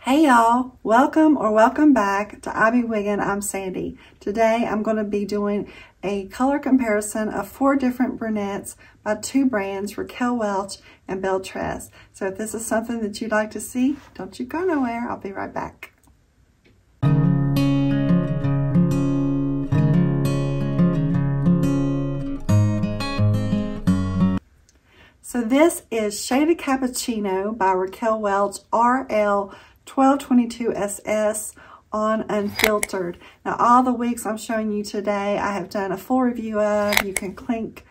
Hey y'all, welcome back to I Be Wiggin'. I'm Sandy. Today I'm going to be doing a color comparison of 4 different brunettes by 2 brands, Raquel Welch and Belletress. So if this is something that you'd like to see, don't you go nowhere. I'll be right back. So this is Shaded Cappuccino by Raquel Welch, RL 1222 SS on Unfiltered. Now all the wigs I'm showing you today I have done a full review of. You can clink.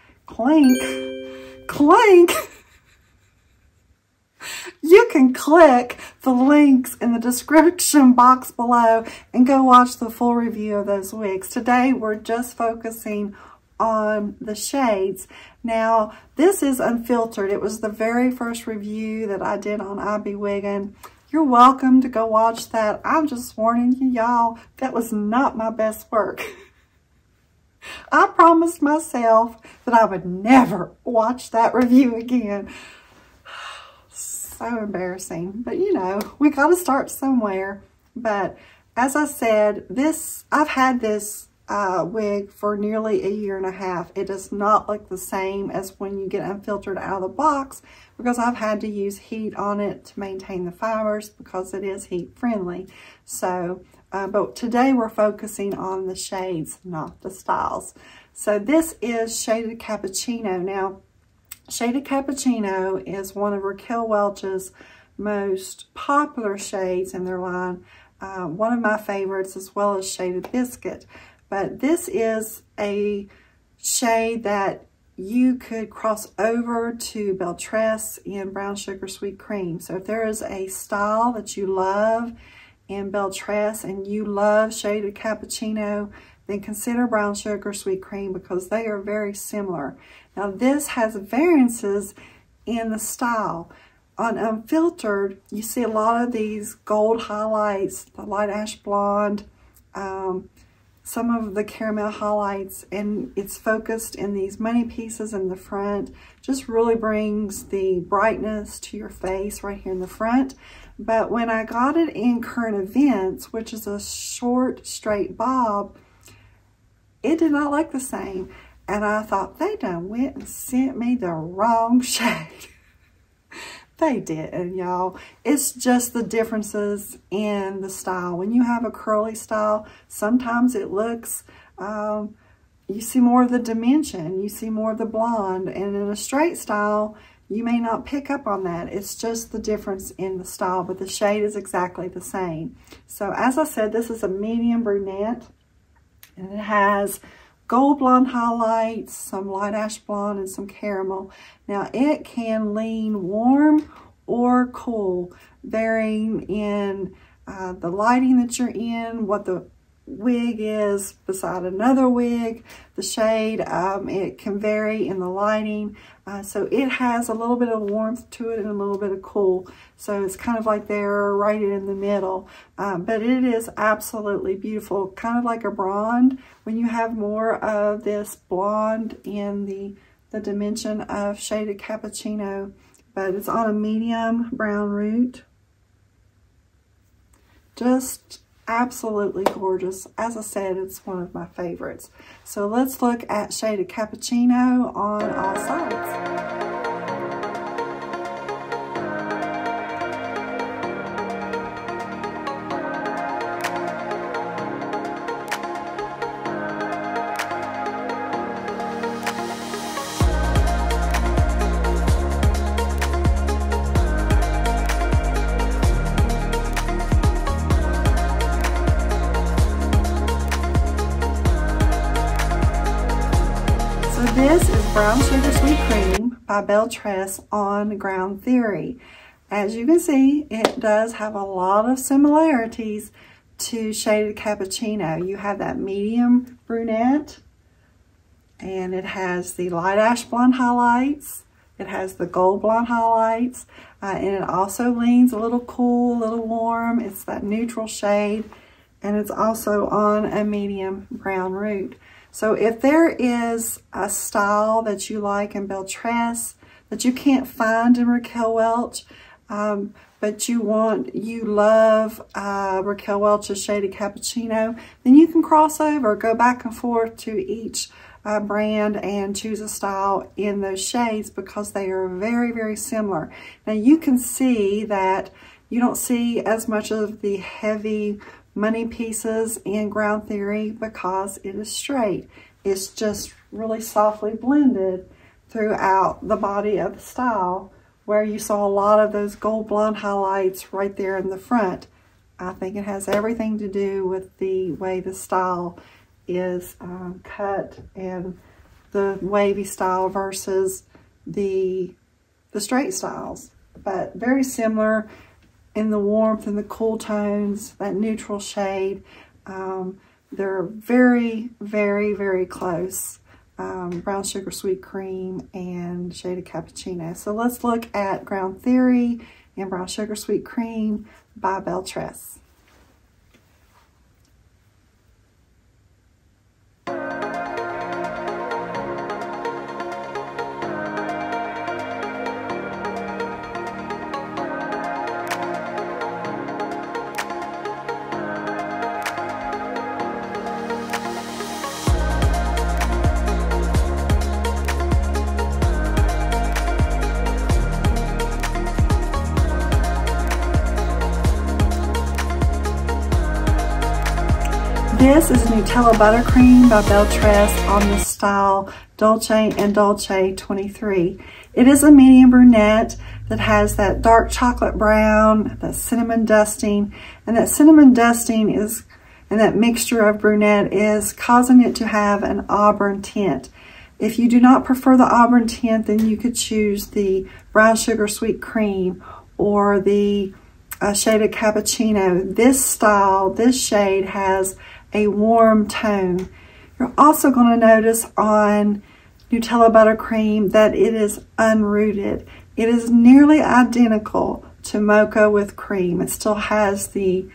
You can click the links in the description box below and go watch the full review of those wigs. Today we're just focusing on the shades. Now this is Unfiltered. It was the very first review that I did on I Be Wiggin'. You're welcome to go watch that. I'm just warning you, y'all, that was not my best work. I promised myself that I would never watch that review again. So embarrassing. But you know, we got to start somewhere. But as I said, I've had this wig for nearly 1.5 years. It does not look the same as when you get Unfiltered out of the box because I've had to use heat on it to maintain the fibers because it is heat friendly. So, but today we're focusing on the shades, not the styles. So this is Shaded Cappuccino. Now, Shaded Cappuccino is one of Raquel Welch's most popular shades in their line. One of my favorites, as well as Shaded Biscuit. But this is a shade that you could cross over to Belletress in Brown Sugar Sweet Cream. So if there is a style that you love in Belletress and you love Shaded Cappuccino, then consider Brown Sugar Sweet Cream because they are very similar. Now this has variances in the style. On Unfiltered, you see a lot of these gold highlights, the light ash blonde, some of the caramel highlights, and it's focused in these money pieces in the front. Just really brings the brightness to your face right here in the front. But when I got it in Current Events, which is a short straight bob, it did not look the same. And I thought, they done went and sent me the wrong shade. They didn't, y'all. It's just the differences in the style. When you have a curly style, sometimes it looks, you see more of the dimension, you see more of the blonde, and in a straight style, you may not pick up on that. It's just the difference in the style, but the shade is exactly the same. So as I said, this is a medium brunette, and it has gold blonde highlights, some light ash blonde, and some caramel. Now it can lean warm or cool, varying in the lighting that you're in, what the wig is beside another wig, the shade, it can vary in the lighting. So it has a little bit of warmth to it and a little bit of cool. So it's kind of like they're right in the middle. But it is absolutely beautiful, kind of like a blonde. When you have more of this blonde in the dimension of Shaded Cappuccino, but it's on a medium brown root. Just absolutely gorgeous. As I said, it's one of my favorites. So let's look at Shaded Cappuccino on all sides. This is Brown Sugar Sweet Cream by Belletress on Ground Theory. As you can see, it does have a lot of similarities to Shaded Cappuccino. You have that medium brunette, and it has the light ash blonde highlights. It has the gold blonde highlights, and it also leans a little cool, a little warm. It's that neutral shade, and it's also on a medium brown root. So if there is a style that you like in Belletress that you can't find in Raquel Welch, but you love Raquel Welch's Shaded Cappuccino, then you can cross over, go back and forth to each brand and choose a style in those shades because they are very, very similar. Now you can see that you don't see as much of the heavy money pieces in Ground Theory because it is straight. It's just really softly blended throughout the body of the style, where you saw a lot of those gold blonde highlights right there in the front. I think it has everything to do with the way the style is cut and the wavy style versus the straight styles. But very similar in the warmth and the cool tones, that neutral shade. They're very, very, very close. Brown Sugar Sweet Cream and Shaded Cappuccino. So let's look at Ground Theory and Brown Sugar Sweet Cream by Belletress. This is Nutella Buttercream by Belletress on the style Dolce and Dolce 23. It is a medium brunette that has that dark chocolate brown, that cinnamon dusting, and that cinnamon dusting is, and that mixture of brunette is causing it to have an auburn tint. If you do not prefer the auburn tint, then you could choose the Brown Sugar Sweet Cream or the Shaded Cappuccino. This style, this shade has a warm tone. You're also going to notice on Nutella Buttercream that it is unrooted. It is nearly identical to Mocha with Cream. It still has the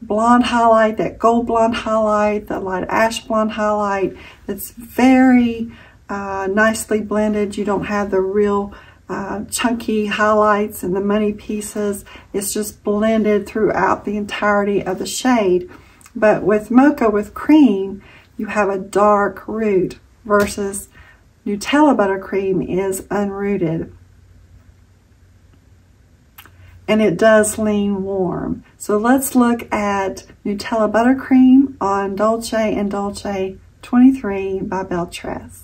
blonde highlight, that gold blonde highlight, the light ash blonde highlight. It's very nicely blended. You don't have the real chunky highlights and the money pieces. It's just blended throughout the entirety of the shade. But with Mocha with Cream, you have a dark root versus Nutella Buttercream is unrooted. And it does lean warm. So let's look at Nutella Buttercream on Dolce and Dolce 23 by Belletress.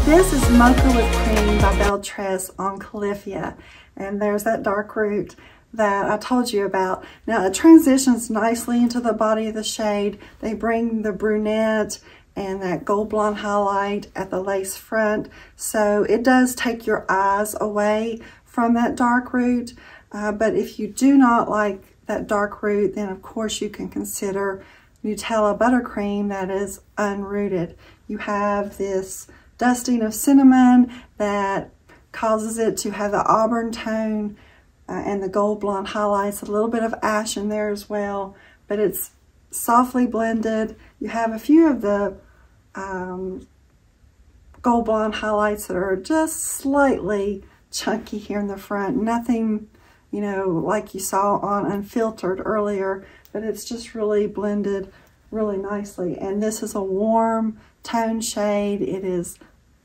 This is Mocha with Cream by Belletress on Califia, and there's that dark root that I told you about. Now it transitions nicely into the body of the shade. They bring the brunette and that gold blonde highlight at the lace front, so it does take your eyes away from that dark root. But if you do not like that dark root, then of course you can consider Nutella Buttercream that is unrooted. You have this dusting of cinnamon that causes it to have the auburn tone and the gold blonde highlights, a little bit of ash in there as well, but it's softly blended. You have a few of the gold blonde highlights that are just slightly chunky here in the front. Nothing, you know, like you saw on Unfiltered earlier, but it's just really blended really nicely. And this is a warm tone shade. It is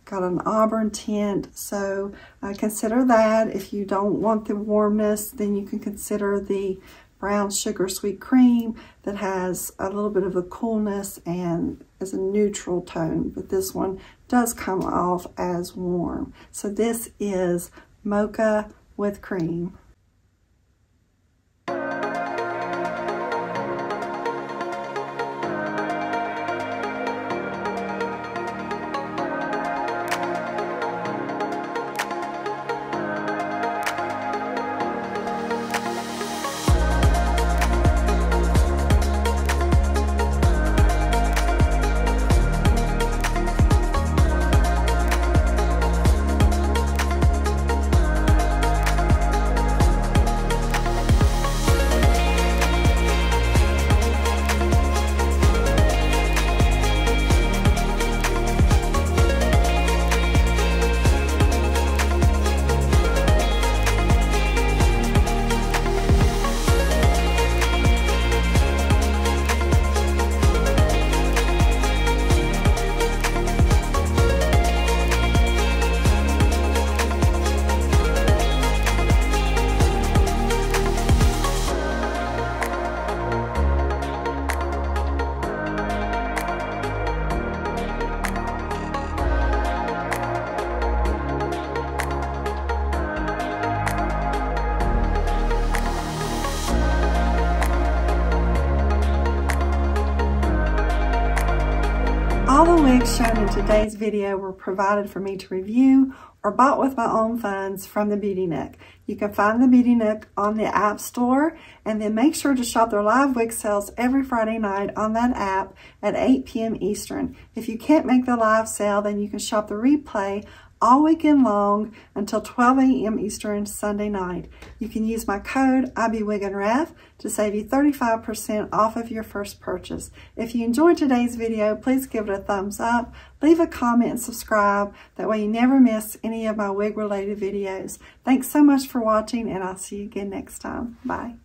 got an auburn tint, so consider that. If you don't want the warmness, then you can consider the Brown Sugar Sweet Cream that has a little bit of the coolness and is a neutral tone, but this one does come off as warm. So this is Mocha with Cream. All the wigs shown in today's video were provided for me to review or bought with my own funds from the Beauty Nook. You can find the Beauty Nook on the App Store, and then make sure to shop their live wig sales every Friday night on that app at 8 p.m. Eastern. If you can't make the live sale, then you can shop the replay all weekend long until 12 a.m. Eastern Sunday night. You can use my code IBWigandRef to save you 35% off of your first purchase. If you enjoyed today's video, please give it a thumbs up, leave a comment, and subscribe. That way you never miss any of my wig related videos. Thanks so much for watching, and I'll see you again next time. Bye.